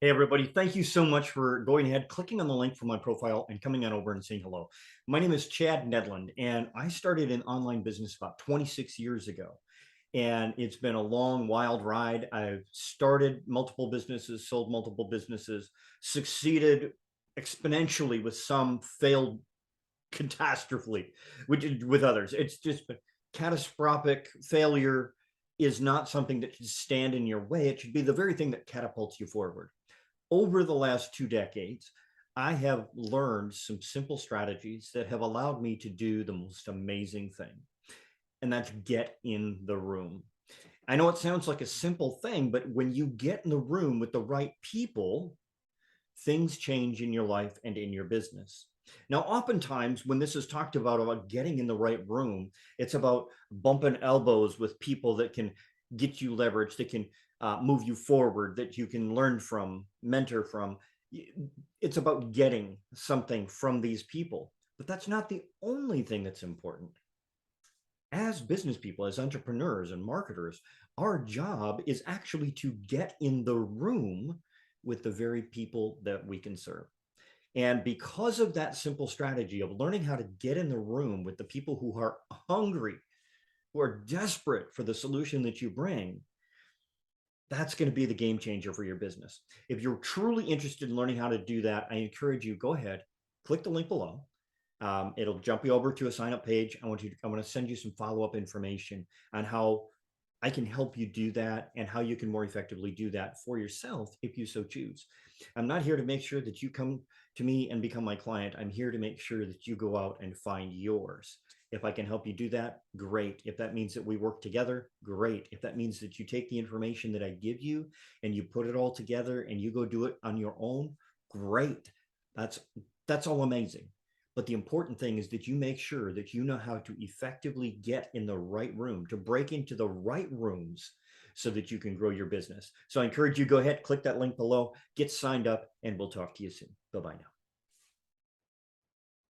Hey, everybody. Thank you so much for going ahead, clicking on the link for my profile and coming on over and saying hello. My name is Chad Nedland, and I started an online business about 26 years ago. And it's been a long, wild ride. I've started multiple businesses, sold multiple businesses, succeeded exponentially with some, failed catastrophically with others. It's just catastrophic failure is not something that should stand in your way. It should be the very thing that catapults you forward. Over the last 2 decades, I have learned some simple strategies that have allowed me to do the most amazing thing, and that's get in the room. I know it sounds like a simple thing, but when you get in the room with the right people, things change in your life and in your business. Now, oftentimes when this is talked about getting in the right room, it's about bumping elbows with people that can get you leverage, that can move you forward, that you can learn from, mentor from. It's about getting something from these people. But that's not the only thing that's important. As business people, as entrepreneurs and marketers, our job is actually to get in the room with the very people that we can serve. And because of that simple strategy of learning how to get in the room with the people who are hungry, who are desperate for the solution that you bring, that's going to be the game changer for your business. If you're truly interested in learning how to do that, I encourage you, go ahead, click the link below. It'll jump you over to a sign up page. I want to send you some follow up information on how I can help you do that and how you can more effectively do that for yourself if you so choose. I'm not here to make sure that you come to me and become my client. I'm here to make sure that you go out and find yours. If I can help you do that, great. If that means that we work together, great. If that means that you take the information that I give you and you put it all together and you go do it on your own, great. That's that's all amazing. But the important thing is that you make sure that you know how to effectively get in the right room, to break into the right rooms so that you can grow your business. So I encourage you, go ahead, click that link below, get signed up, and we'll talk to you soon. Bye bye now.